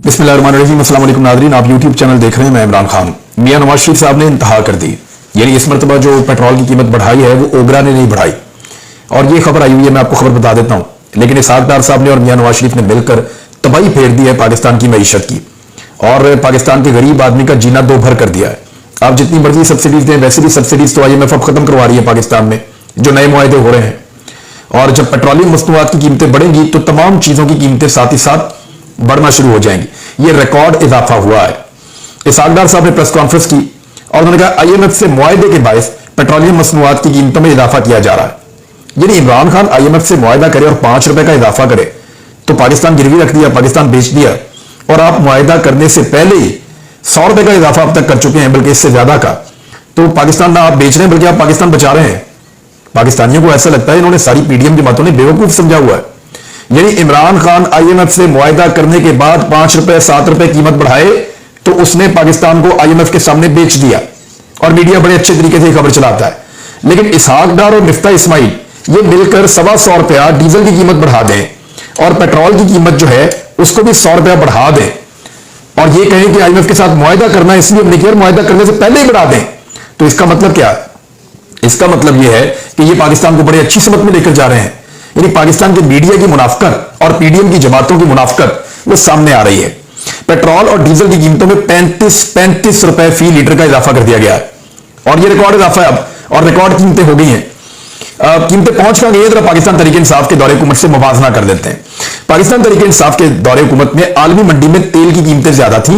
बिस्मिल्लाहिर्रहमानिर्रहीम। अस्सलाम वालेकुम नाज़रीन, आप यूट्यूब चैनल देख रहे हैं। मैं इमरान खान। मियां नवाज शरीफ साहब ने इंतहा कर दी, यानी इस मरतबा जो पेट्रोल की कीमत बढ़ाई है वो ओगरा ने नहीं बढ़ाई। और ये खबर आई हुई है, मैं आपको खबर बता देता हूं, लेकिन इसहाक डार साहब ने और मियां नवाज शरीफ ने मिलकर तबाही फेर दी है पाकिस्तान की मईशत की, और पाकिस्तान के गरीब आदमी का जीना दो भर कर दिया है। आप जितनी मर्जी सब्सिडीज दें, वैसे भी सब्सिडीज तो IMF अब खत्म करवा रही है पाकिस्तान में, जो नए मुआहदे हो रहे हैं। और जब पेट्रोलियम मसनूआत की कीमतें बढ़ेंगी तो तमाम चीजों की कीमतें साथ ही साथ बढ़ना शुरू हो जाएंगी। ये रिकॉर्ड इजाफा हुआ है। इसहाक डार साहब ने प्रेस कॉन्फ्रेंस की और उन्होंने कहा IMF से मुआहदे के बायस पेट्रोलियम मसनूआत की कीमतों में इजाफा किया जा रहा है। यानी इमरान खान IMF से मुआहदा करे और 5 रुपए का इजाफा करे तो पाकिस्तान गिरवी रख दिया, पाकिस्तान बेच दिया, और आप मुआहदा करने से पहले ही 100 रुपए का इजाफा अब तक कर चुके हैं, बल्कि इससे ज्यादा का। तो पाकिस्तान ना आप बेच रहे हैं बल्कि आप पाकिस्तान बचा रहे हैं। पाकिस्तानियों को ऐसा लगता है इन्होंने सारी PDM जमातों ने बेवकूफ समझा हुआ है। यानी इमरान खान IMF से मुआहदा करने के बाद 5 रुपए 7 रुपए कीमत बढ़ाए तो उसने पाकिस्तान को IMF के सामने बेच दिया, और मीडिया बड़े अच्छे तरीके से खबर चलाता है। लेकिन इसहाक डार और मिफ्ता इस्माइल ये मिलकर 125 रुपया डीजल की कीमत बढ़ा दें और पेट्रोल की कीमत जो है उसको भी 100 रुपया बढ़ा दें, और ये कहें कि IMF के साथ मुआहदा करना है इसलिए हमने किया, मुआहदा करने से पहले ही बढ़ा दें। तो इसका मतलब क्या है? इसका मतलब यह है कि ये पाकिस्तान को बड़ी अच्छी समत में लेकर जा रहे हैं। यानी पाकिस्तान के मीडिया की मुनाफकत और PDM की जमातों की मुनाफकत वो सामने आ रही है। पेट्रोल और डीजल की कीमतों में 35 रुपए फी लीटर का इजाफा कर दिया गया है, और ये रिकॉर्ड इजाफा है अब, और रिकॉर्ड कीमतें हो गई हैं। कीमतें पहुंच कहां गई है? पाकिस्तान तहरीक इंसाफ के दौरे हुकूमत से मुवाजना कर देते हैं। पाकिस्तान तहरीक इंसाफ के दौरे हुकूमत में आलमी मंडी में तेल की कीमतें ज्यादा थी,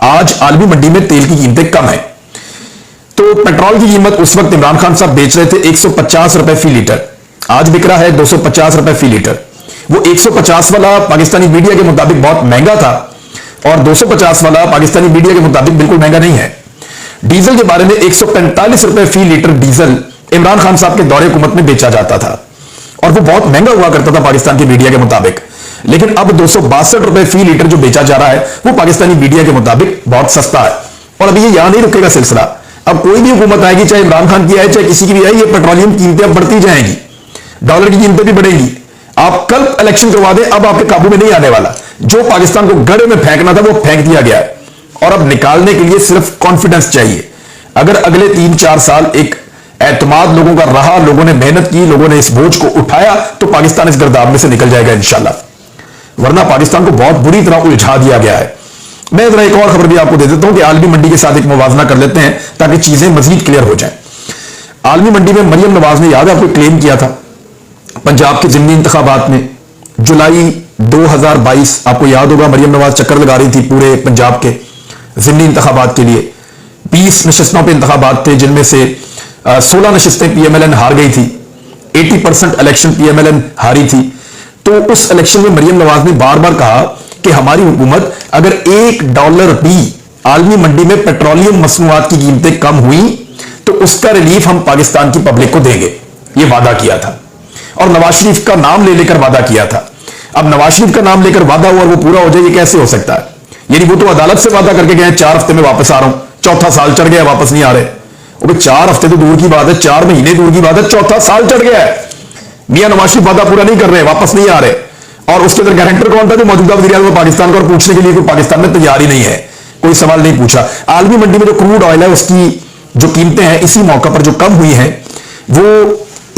आज आलमी मंडी में तेल की कीमतें कम है। तो पेट्रोल की कीमत उस वक्त इमरान खान साहब बेच रहे थे 150 रुपए फी लीटर, आज बिक रहा है 250 रुपए फी लीटर। वो 150 वाला पाकिस्तानी मीडिया के मुताबिक बहुत महंगा था, और 250 वाला पाकिस्तानी मीडिया के मुताबिक बिल्कुल महंगा नहीं है। डीजल के बारे में 145 रुपए फी लीटर डीजल इमरान खान साहब के दौरे हुकूमत में बेचा जाता था, और वो बहुत महंगा हुआ करता था पाकिस्तान की मीडिया के मुताबिक। लेकिन अब 262 रुपए फी लीटर जो बेचा जा रहा है वो पाकिस्तानी मीडिया के मुताबिक बहुत सस्ता है। और अभी ये यहां नहीं रुकेगा सिलसिला, अब कोई भी हुकूमत आएगी, चाहे इमरान खान की आए चाहे किसी की भी आए, ये पेट्रोलियम कीमतें अब बढ़ती जाएंगी, डॉलर की कीमतें भी बढ़ेंगी। आप कल इलेक्शन करवा दें, अब आपके काबू में नहीं आने वाला। जो पाकिस्तान को गड़े में फेंकना था वो फेंक दिया गया है, और अब निकालने के लिए सिर्फ कॉन्फिडेंस चाहिए। अगर अगले 3-4 साल एक एतमाद लोगों का रहा, लोगों ने मेहनत की, लोगों ने इस बोझ को उठाया, तो पाकिस्तान इस गर्दाब में से निकल जाएगा इंशाल्लाह। वरना पाकिस्तान को बहुत बुरी तरह उलझा दिया गया है। मैं जरा एक और खबर भी आपको दे देता हूं कि आलमी मंडी के साथ एक मुवाजना कर लेते हैं ताकि चीजें मजीद क्लियर हो जाएं। आलमी मंडी में मरियम नवाज ने, याद है आपको, क्लेम किया था पंजाब के ज़िमनी इंतखाबात में जुलाई 2022, आपको याद होगा, मरियम नवाज चक्कर लगा रही थी पूरे पंजाब के ज़िमनी इंतखाबात के लिए। 20 नशिस्तों पर इंतखाबात थे, जिनमें से 16 नशिस्तें PMLN हार गई थी। 80% इलेक्शन PMLN हारी थी। तो उस इलेक्शन में मरियम नवाज ने बार बार कहा कि हमारी हुकूमत अगर $1 भी आलमी मंडी में पेट्रोलियम मसनूआत की कीमतें कम हुई तो उसका रिलीफ हम पाकिस्तान की पब्लिक को देंगे। ये वादा किया था, और नवाज शरीफ का नाम ले लेकर वादा किया था। अब नवाज शरीफ का नाम लेकर वादा हुआ और वो पूरा हो जाए, ये कैसे हो सकता है? यानी वो तो अदालत से वादा करके गए 4 हफ्ते में वापस आ रहा हूं, चौथा साल चढ़ गया वापस नहीं आ रहे। वो 4 हफ्ते तो दूर की बात है, 4 महीने दूर की बात है, चौथा साल चढ़ गया है। मियां नवाज शरीफ वादा पूरा नहीं कर रहे, वापस नहीं आ रहे। और उसके अंदर गारंटर कौन था? जो मौजूदा वज़ीर आज़म पाकिस्तान का, और पूछने के लिए कोई पाकिस्तान में तैयार ही नहीं है, कोई सवाल नहीं पूछा। आलमी मंडी में जो क्रूड ऑयल है उसकी जो कीमतें हैं इसी मौके पर जो कम हुई हैं वो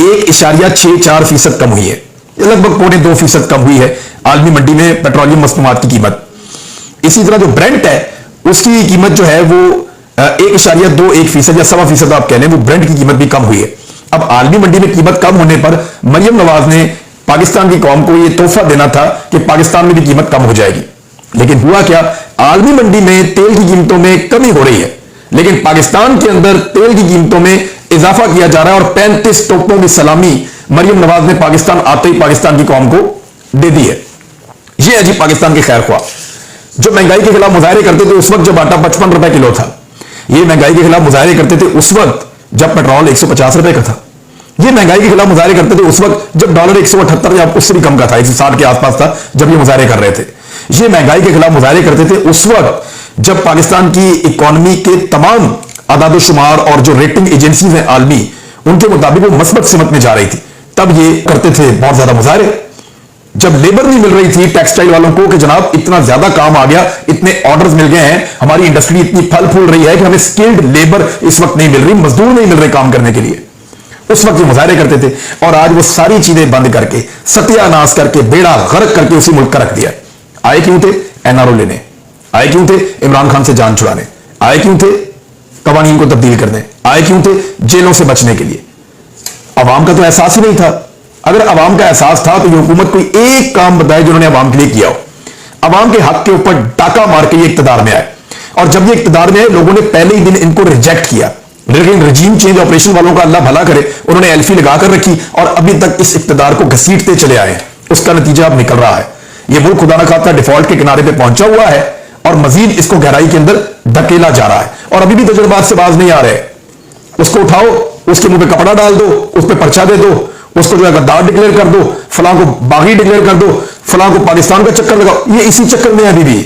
1.64% कम हुई है, लगभग 1.25% कम हुई है आलमी मंडी में पेट्रोलियम मसनूआत की कीमत। इसी तरह जो ब्रेंट है उसकी कीमत जो है वो 1.21% या 1.25% आप कह लें, वो ब्रेंट की कीमत भी कम हुई है। अब आलमी मंडी में कीमत कम होने पर मरियम नवाज ने पाकिस्तान की कौम को यह तोहफा देना था कि पाकिस्तान में भी कीमत कम हो जाएगी। लेकिन हुआ क्या? आलमी मंडी में तेल की कीमतों में कमी हो रही है, लेकिन पाकिस्तान के अंदर तेल की कीमतों में इजाफा किया जा रहा है, और 35 तोपों की सलामी मरियम नवाज ने पाकिस्तान आते ही पाकिस्तान की कौम को दे दी है। यह है जी पाकिस्तान के खैर ख्वाह, जो महंगाई के खिलाफ मुजाहरे करते थे उस वक्त जब आटा 55 रुपए किलो था। ये महंगाई के खिलाफ मुजाहरे करते थे उस वक्त जब पेट्रोल 150 रुपए का था। ये महंगाई के खिलाफ मुजाहरे करते थे उस वक्त जब डॉलर 178 या उससे भी कम का था, 160 के आसपास था जब ये मुजाहरे कर रहे थे। ये महंगाई के खिलाफ मुजाहरे करते थे उस वक्त जब पाकिस्तान की इकोनॉमी के तमाम आदादोशुमार और जो रेटिंग एजेंसीज हैं आलमी, उनके मुताबिक वो मस्बत सिमत में जा रही थी, तब ये करते थे बहुत ज्यादा मुजाहरे। जब लेबर नहीं मिल रही थी टेक्सटाइल वालों को कि जनाब इतना ज्यादा काम आ गया, इतने ऑर्डर्स मिल गए हैं, हमारी इंडस्ट्री इतनी फल फूल रही है कि हमें स्किल्ड लेबर इस वक्त नहीं मिल रही, मजदूर नहीं मिल रहे काम करने के लिए, उस वक्त ये मुजाहरे करते थे। और आज वो सारी चीजें बंद करके, सत्यानाश करके, बेड़ा गर्क करके उसी मुल्क का रख दिया। आए क्यों थे? एनआरओ लेने आए, क्यों थे? इमरान खान से जान छुड़ाने आए, क्यों थे? कवानीन को तब्दील करने आए, क्यों थे? जेलों से बचने के लिए। अवाम का तो एहसास ही नहीं था। अगर अवाम का एहसास था तो ये हुकूमत कोई एक काम बताए जिन्होंने अवाम के लिए किया हो। अवाम के हक के ऊपर डाका मार के ये इक्तदार में आए, और जब ये इक्तदार में आए लोगों ने पहले ही दिन इनको रिजेक्ट किया। लेकिन रजीम चेंज ऑपरेशन वालों का अल्लाह भला करे, उन्होंने एल्फी लगाकर रखी और अभी तक इस इक्तदार को घसीटते चले आए हैं। उसका नतीजा अब निकल रहा है। ये मुल्क खुदा न खास्ता डिफॉल्ट के किनारे पे पहुंचा हुआ है और मजीद इसको गहराई के अंदर धकेला जा रहा है। और अभी भी तजुर्बात से बाज नहीं आ रहे। उसको उठाओ, उसके मुंह पे कपड़ा डाल दो, उस पर पर्चा दे दो, उसको जो है गद्दार डिक्लेयर कर दो, फलां को बागी डिक्लेयर कर दो, फलां को पाकिस्तान का चक्कर लगाओ। ये इसी चक्कर में है अभी भी।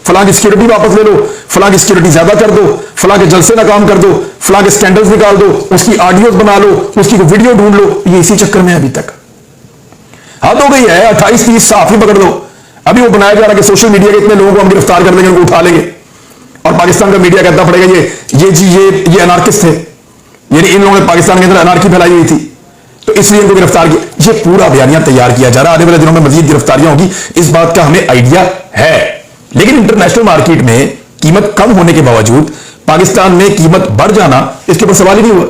फलां की सिक्योरिटी वापस ले लो, फलां की सिक्योरिटी ज्यादा कर दो, फलां के जलसे नाकाम कर दो, फलां के स्कैंडल्स निकाल दो, उसकी ऑडियोज बना लो, उसकी वीडियो ढूंढ लो। ये इसी चक्कर में अभी तक हद हो गई है। 28-30 साफी पकड़ लो। अभी वो बनाया जा रहा है कि सोशल मीडिया के इतने लोगों को हम गिरफ्तार कर देंगे, उनको उठा लेंगे, और पाकिस्तान का मीडिया कहता पड़ेगा ये अनार्किस्ट थे, यानी इन लोगों ने पाकिस्तान के अंदर अनार्की फैलाई हुई थी तो इसलिए इनको गिरफ्तार किया। ये पूरा बयानिया तैयार किया जा रहा है। आने वाले दिनों में मजीद गिरफ्तारियां होगी, इस बात का हमें आइडिया है। लेकिन इंटरनेशनल मार्केट में कीमत कम होने के बावजूद पाकिस्तान में कीमत बढ़ जाना, इसके ऊपर सवाल ही नहीं हुआ।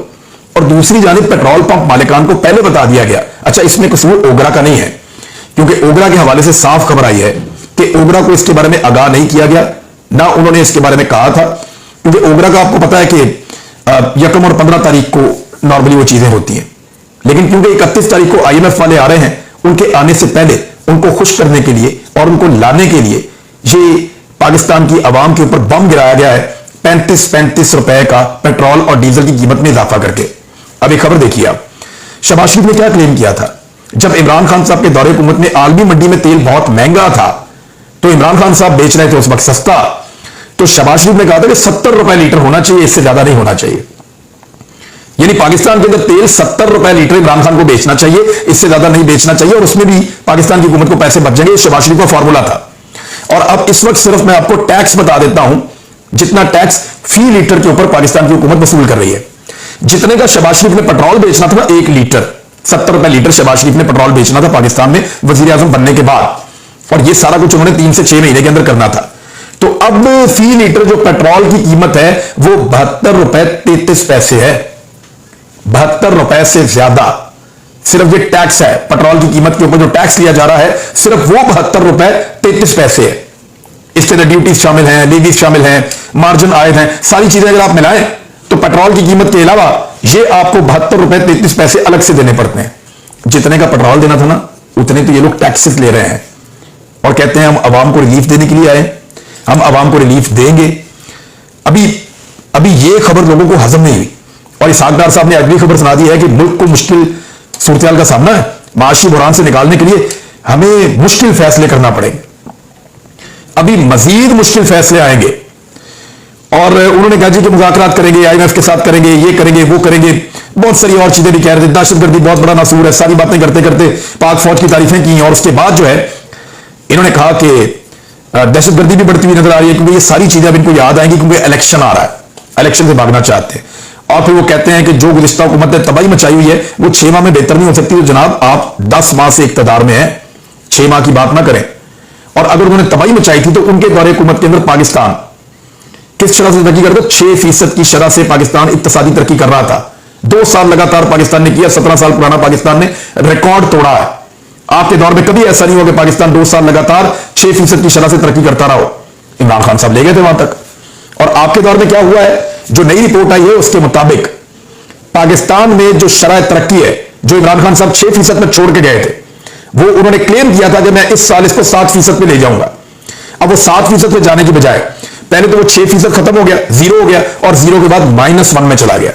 और दूसरी जानिब पेट्रोल पंप मालिकान को पहले बता दिया गया। अच्छा, इसमें कसूर ओगरा का नहीं है, क्योंकि ओगरा के हवाले से साफ खबर आई है कि ओगरा को इसके बारे में आगाह नहीं किया गया, ना उन्होंने इसके बारे में कहा था। क्योंकि ओगरा का आपको पता है कि 1 और 15 तारीख को नॉर्मली वो चीजें होती हैं, लेकिन क्योंकि 31 तारीख को IMF वाले आ रहे हैं, उनके आने से पहले उनको खुश करने के लिए और उनको लाने के लिए ये पाकिस्तान की आवाम के ऊपर बम गिराया गया है 35 रुपए का पेट्रोल और डीजल की कीमत में इजाफा करके। अब एक खबर देखिए आप, शहबाज शरीफ ने क्या क्लेम किया था जब इमरान खान साहब के दौरे हुकूमत में आलमी मंडी में तेल बहुत महंगा था तो इमरान खान साहब बेच रहे थे उस वक्त सस्ता, तो शहबाज शरीफ ने कहा था कि 70 रुपए लीटर होना चाहिए, इससे ज्यादा नहीं होना चाहिए। यानी पाकिस्तान के अंदर तेल 70 रुपए लीटर इमरान खान को बेचना चाहिए, इससे ज्यादा नहीं बेचना चाहिए, और उसमें भी पाकिस्तान की हुकूमत को पैसे बच जाएंगे। शहबाज शरीफ का फॉर्मूला था। और अब इस वक्त सिर्फ मैं आपको टैक्स बता देता हूं, जितना टैक्स फी लीटर के ऊपर पाकिस्तान की हुकूमत वसूल कर रही है। जितने का शहबाज शरीफ ने पेट्रोल बेचना था ना, 1 लीटर 70 रुपए लीटर शहबाज शरीफ ने पेट्रोल बेचना था पाकिस्तान में वजीर आजम बनने के बाद, और ये सारा कुछ उन्होंने 3 से 6 महीने के अंदर करना था। तो अब फी लीटर जो पेट्रोल की कीमत है वो 72 रुपए 33 पैसे है। 72 रुपए से ज्यादा सिर्फ ये टैक्स है, पेट्रोल की कीमत के ऊपर जो टैक्स लिया जा रहा है सिर्फ वो 72 रुपए 33 पैसे है। इसके अंदर ड्यूटीज शामिल हैं, लीवीज शामिल हैं, मार्जिन आयद हैं, सारी चीजें अगर आप मिलाएं तो पेट्रोल की कीमत के अलावा ये आपको 72 रुपए 33 पैसे अलग से देने पड़ते हैं। जितने का पेट्रोल देना था ना, उतने तो ये लोग टैक्सेस ले रहे हैं और कहते हैं हम आवाम को रिलीफ देने के लिए आए, हम आवाम को रिलीफ देंगे। अभी ये खबर लोगों को हजम नहीं हुई, और इसहाक डार साहब ने अगली खबर सुना दी है कि मुल्क को मुश्किल सूरत का सामना है, माशी बुरान से निकालने के लिए हमें मुश्किल फैसले करना पड़ेंगे। अभी मजीद मुश्किल फैसले आएंगे, और उन्होंने कहा जी कि मुज़ाकरात करेंगे, IMF के साथ करेंगे, ये करेंगे, वो करेंगे, बहुत सारी और चीजें भी कह रहे थे। दहशतगर्दी बहुत बड़ा नासूर है, सारी बातें करते करते पाक फौज की तारीफें की, और उसके बाद जो है इन्होंने कहा कि दहशतगर्दी भी बढ़ती हुई नजर आ रही है, क्योंकि ये सारी चीजें अब इनको याद आएंगी क्योंकि इलेक्शन आ रहा है, इलेक्शन से भागना चाहते हैं। और फिर वो कहते हैं कि जो गुज़िश्ता हुकूमत ने तबाही मचाई हुई है वो 6 माह में बेहतर नहीं हो सकती। तो जनाब आप 10 माह से इक़्तिदार में हैं, 6 माह की बात ना करें। और अगर उन्होंने तबाही मचाई थी तो उनके दौरे हुकूमत के अंदर पाकिस्तान किस शरह से तरक्की कर रहा था? 6% की शरह से पाकिस्तान इक्तिसादी तरक्की कर रहा था। 2 साल लगातार पाकिस्तान ने किया, 17 साल पुराना पाकिस्तान ने रिकॉर्ड तोड़ा है। आपके दौर में कभी ऐसा नहीं हुआ कि पाकिस्तान 2 साल लगातार 6% की शरह से तरक्की करता रहा हो। इमरान खान साहब ले गए थे वहां तक। और आपके दौर में क्या हुआ है, जो नई रिपोर्ट आई है उसके मुताबिक पाकिस्तान में जो शरह तरक्की है, जो इमरान खान साहब 6% में छोड़ के गए थे, वो उन्होंने क्लेम किया था कि मैं इस साल इसको 7% पे ले जाऊंगा। अब वो 7% पे जाने की बजाय पहले तो वो 6% खत्म हो गया, 0 हो गया, और 0 के बाद -1 में चला गया।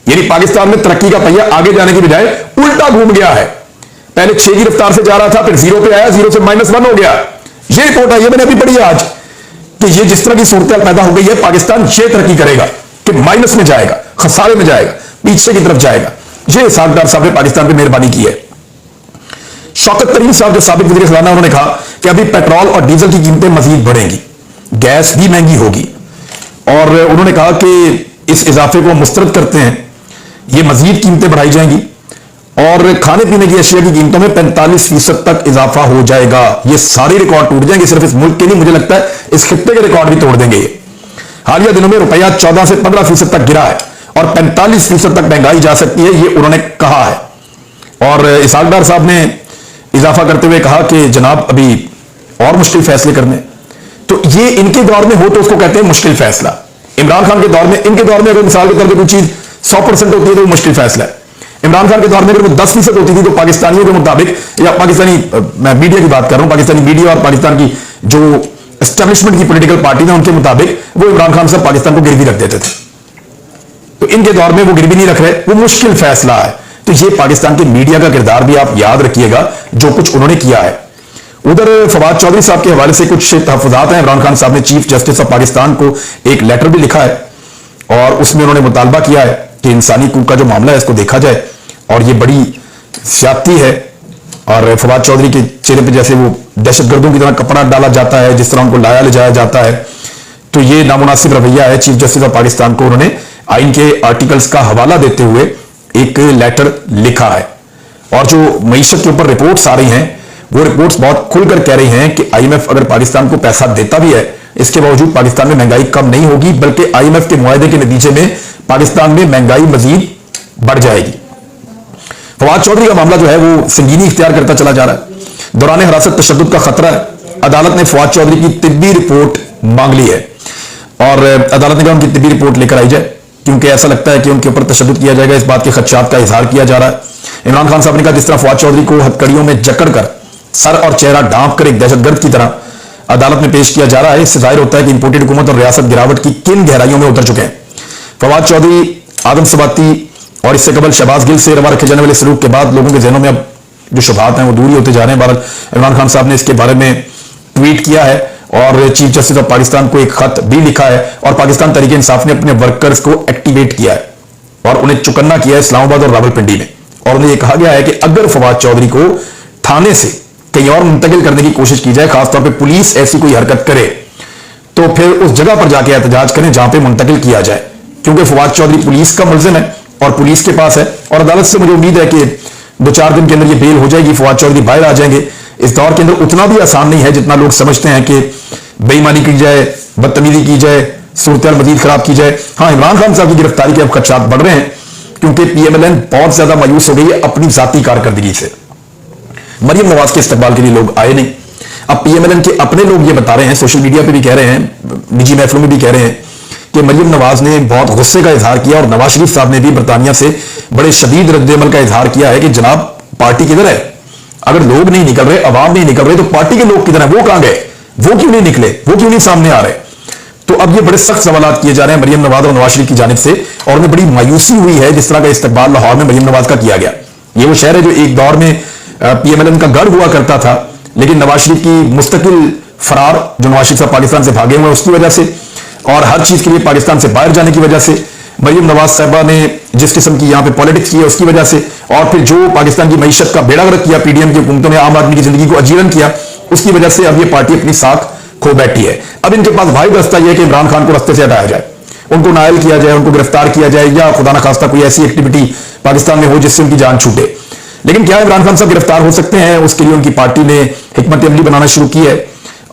यानी पाकिस्तान में तरक्की का पहिया आगे जाने की बजाय उल्टा घूम गया है। पहले 6 की रफ्तार से जा रहा था, फिर 0 पे आया, 0 से -1 हो गया। ये रिपोर्ट आई है, मैंने अभी पढ़ी आज, कि ये जिस तरह की सूरत पैदा हो गई है, पाकिस्तान ये तरक्की करेगा कि माइनस में जाएगा, खसारे में जाएगा, पीछे की तरफ जाएगा। ये इसहाक डार साहब ने पाकिस्तान पे मेहरबानी की है। शौकत तरीन साहब जो साबिक वज़ीर ख़ज़ाना, उन्होंने कहा कि अभी पेट्रोल और डीजल की कीमतें मजीद बढ़ेंगी, गैस भी महंगी होगी, और उन्होंने कहा कि इस इजाफे को मुस्तरद करते हैं, ये मजीद कीमतें बढ़ाई जाएंगी और खाने पीने की अशिया की कीमतों में 45% तक इजाफा हो जाएगा। ये सारे रिकॉर्ड टूट जाएंगे, सिर्फ इस मुल्क के नहीं, मुझे लगता है इस खित्ते के रिकॉर्ड भी तोड़ देंगे ये। हालिया दिनों में रुपया 14 से 15% तक गिरा है और 45% तक महंगाई जा सकती है, ये उन्होंने कहा है। और इसहाक डार साहब ने इजाफा करते हुए कहा कि जनाब अभी और मुश्किल फैसले करने, तो ये इनके दौर में हो तो उसको कहते हैं मुश्किल फैसला। इमरान खान के दौर में, इनके दौर में अगर मिसाल के तौर पर कोई चीज 100% होती है तो मुश्किल फैसला है। इमरान खान के दौर में अगर वो 10% होती थी तो पाकिस्तानियों के मुताबिक, या पाकिस्तानी, मैं मीडिया की बात कर रहा हूं, पाकिस्तानी मीडिया और पाकिस्तान की जो एस्टेब्लिशमेंट की पॉलिटिकल पार्टी है उनके मुताबिक वो इमरान खान साहब पाकिस्तान को गिरवी रख देते थे। तो इनके दौर में वो गिरवी नहीं रख रहे, वो मुश्किल फैसला है। तो ये पाकिस्तान के मीडिया का किरदार भी आप याद रखिएगा, जो कुछ उन्होंने किया है। उधर फवाद चौधरी साहब के हवाले से कुछ तहफ़्फ़ुज़ात हैं। इमरान खान साहब ने चीफ जस्टिस ऑफ पाकिस्तान को एक लेटर भी लिखा है और उसमें उन्होंने मुतालबा किया है कि इंसानी हकूक़ का जो मामला है इसको देखा जाए, और ये बड़ी ज़्यादती है। और फवाद चौधरी के चेहरे पे जैसे वो दहशतगर्दों की तरह कपड़ा डाला जाता है, जिस तरह उनको लाया ले जाया जाता है, तो ये नामुनासिब रवैया है। चीफ जस्टिस ऑफ पाकिस्तान को उन्होंने आइन के आर्टिकल्स का हवाला देते हुए एक लेटर लिखा है। और जो मईशत के ऊपर रिपोर्ट्स आ रही हैं, वो रिपोर्ट्स बहुत खुलकर कह रही हैं कि आईएमएफ अगर पाकिस्तान को पैसा देता भी है, इसके बावजूद पाकिस्तान में महंगाई कम नहीं होगी, बल्कि आईएमएफ के मुआहदे के नतीजे में पाकिस्तान में महंगाई मजीद बढ़ जाएगी। फवाद चौधरी का मामला जो है वो संगीनी इख्तियार करता चला जा रहा है। दौरान हिरासत तशद्दुद का खतरा है। अदालत ने फवाद चौधरी की तिब्बी रिपोर्ट मांग ली है और अदालत ने कहा उनकी तिब्बी रिपोर्ट लेकर आई जाए, क्योंकि ऐसा लगता है कि उनके ऊपर तशद्दुद किया जाएगा, इस बात के खदशात का इजहार किया जा रहा है। इमरान खान साहब ने कहा जिस तरह फवाद चौधरी को हथकड़ियों में जकड़ कर सर और चेहरा ढांप कर एक दहशतगर्द की तरह अदालत में पेश किया जा रहा है, इससे जाहिर होता है कि इंपोर्टेड हुकूमत और रियासत गिरावट की किन गहराइयों में उतर चुके हैं। फवाद चौधरी, आदम सबाती और इससे कबल शहबाज गिल से रवा रखे जाने वाले सलूक के बाद लोगों के जहनों में अब जो शुबहात हैं वो दूरी होते जा रहे हैं। बहरहाल इमरान खान साहब ने इसके बारे में ट्वीट किया है और चीफ जस्टिस ऑफ पाकिस्तान को एक खत भी लिखा है, और पाकिस्तान तहरीक इंसाफ ने अपने वर्कर्स को एक्टिवेट किया है और उन्हें चुकन्ना किया है इस्लामाबाद और रावलपिंडी में। और उन्हें यह कहा गया है कि अगर फवाद चौधरी को थाने से कहीं और मुंतकिल करने की कोशिश की जाए, खासतौर पर पुलिस ऐसी कोई हरकत करे, तो फिर उस जगह पर जाके एहतजाज करें जहां पर मुंतकिल किया जाए, क्योंकि फवाद चौधरी पुलिस का मुलजिम है और पुलिस के पास है। और अदालत से मुझे उम्मीद है कि 2-4 दिन के अंदर ये बेल हो जाएगी, फवाद चौधरी बाहर आ जाएंगे। इस दौर के अंदर उतना भी आसान नहीं है जितना लोग समझते हैं कि बेईमानी की जाए, बदतमीजी की जाए, सूरत मजीद खराब की जाए। हाँ, इमरान खान साहब की गिरफ्तारी के अब खदशात बढ़ रहे हैं, क्योंकि पीएमएलएन बहुत ज्यादा मायूस हो गई है अपनी जाती कारकर्दगी से। मरियम नवाज के इस्तकबाल के लिए लोग आए नहीं। अब पीएमएलएन के अपने लोग ये बता रहे हैं, सोशल मीडिया पे भी कह रहे हैं, निजी महफिलों में भी कह रहे हैं कि मरियम नवाज ने बहुत गुस्से का इजहार किया, और नवाज शरीफ साहब ने भी बरतानिया से बड़े शदीद रद्द-ए-अमल का इजहार किया है कि जनाब पार्टी किधर है? अगर लोग नहीं निकल रहे, अवाम नहीं निकल रहे, तो पार्टी के लोग किधर है? वो कहां गए? वो क्यों नहीं निकले? वो क्यों नहीं सामने आ रहे? तो अब ये बड़े सख्त सवाल किए जा रहे हैं मरियम नवाज और नवाज शरीफ की जानिब से, और उन्हें बड़ी मायूसी हुई है जिस तरह का इस्तकबाल लाहौर में मरियम नवाज का किया गया। ये वो शहर है जो एक दौर में पीएमएलएन का गढ़ हुआ करता था, लेकिन नवाज शरीफ की मुस्तकिल फरार, जो नवाज शरीफ साहब पाकिस्तान से भागे हुए उसकी वजह से, और हर चीज के लिए पाकिस्तान से बाहर जाने की वजह से, मरियम नवाज साहबा ने जिस किस्म की यहां पे पॉलिटिक्स की है उसकी वजह से, और फिर जो पाकिस्तान की मईशत का बेड़ा गर्क किया पीडीएम की हुकूमतों ने, आम आदमी की जिंदगी को अजीरन किया, उसकी वजह से अब ये पार्टी अपनी साख खो बैठी है। अब इनके पास वाहिद रास्ता यह है कि इमरान खान को रास्ते से हटाया जाए, उनको नायल किया जाए, उनको गिरफ्तार किया जाए, या खुदा न खास्ता कोई ऐसी एक्टिविटी पाकिस्तान में हो जिससे उनकी जान छूटे। लेकिन क्या इमरान खान साहब गिरफ्तार हो सकते हैं? उसके लिए उनकी पार्टी ने हिकमत अमली बनाना शुरू की है,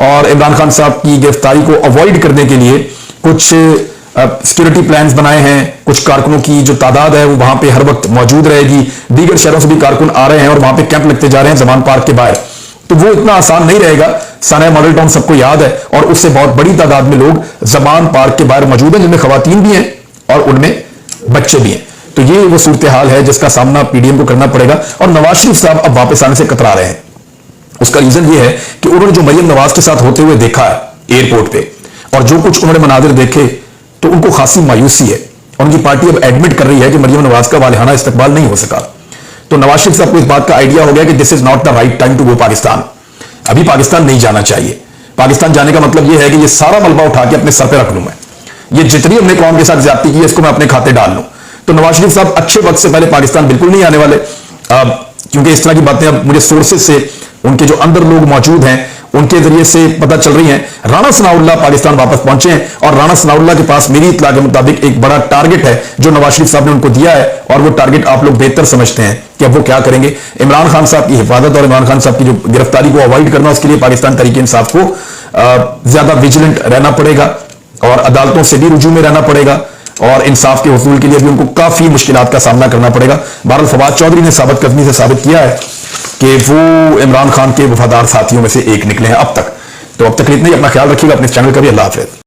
और इमरान खान साहब की गिरफ्तारी को अवॉइड करने के लिए कुछ सिक्योरिटी प्लान्स बनाए हैं। कुछ कारकुनों की जो तादाद है वो वहां पे हर वक्त मौजूद रहेगी। दीगर शहरों से भी कारकुन आ रहे हैं और वहां पे कैंप लगते जा रहे हैं जमान पार्क के बाहर। तो वो इतना आसान नहीं रहेगा। साना मॉडल टाउन सबको याद है, और उससे बहुत बड़ी तादाद में लोग जमान पार्क के बाहर मौजूद हैं, जिनमें खवातीन भी हैं और उनमें बच्चे भी हैं। तो ये वो सूरत हाल है जिसका सामना पीडीएम को करना पड़ेगा, और नवाज शरीफ साहब अब वापस आने से कतरा रहे हैं। उसका रीजन ये है कि उन्होंने जो मरियम नवाज के साथ होते हुए देखा है एयरपोर्ट पे, और जो कुछ उन्होंने मनाजिर देखे, तो उनको खासी मायूसी है। उनकी पार्टी अब एडमिट कर रही है कि मरियम नवाज का वालिहाना इस्तकबाल नहीं हो सका। तो नवाज शरीफ साहब को इस बात का आइडिया हो गया कि this is not the right time to go Pakistan. अभी पाकिस्तान नहीं जाना चाहिए। पाकिस्तान जाने का मतलब यह है कि ये सारा मलबा उठा के अपने सर पे रख लूं, मैं ये जितनी हमने कौम के साथ ज्यादती की है इसको मैं अपने खाते डाल लूं। तो नवाज शरीफ साहब अच्छे वक्त से पहले पाकिस्तान बिल्कुल नहीं आने वाले, क्योंकि इस तरह की बातें अब मुझे सोर्सेज से, उनके जो अंदर लोग मौजूद हैं उनके जरिए से पता चल रही हैं। राणा सनाउल्लाह पाकिस्तान वापस पहुंचे हैं और राणा सनाउल्लाह के पास मेरी इत्तला के मुताबिक एक बड़ा टारगेट है जो नवाज शरीफ साहब ने उनको दिया है, और वो टारगेट आप लोग बेहतर समझते हैं कि अब वो क्या करेंगे। इमरान खान साहब की हिफाजत और इमरान खान साहब की जो गिरफ्तारी को अवॉइड करना, उसके लिए पाकिस्तान तहरीक इंसाफ को ज्यादा विजिलेंट रहना पड़ेगा और अदालतों से भी रुजू में रहना पड़ेगा, और इंसाफ के वसूल के लिए भी उनको काफी मुश्किलात का सामना करना पड़ेगा। बहरहाल फवाद चौधरी ने साबित कदमी से साबित किया है कि वो इमरान खान के वफादार साथियों में से एक निकले हैं अब तक। तो अब तक इतना ही, अपना ख्याल रखिएगा, अपने चैनल का भी। अल्लाह हाफिज।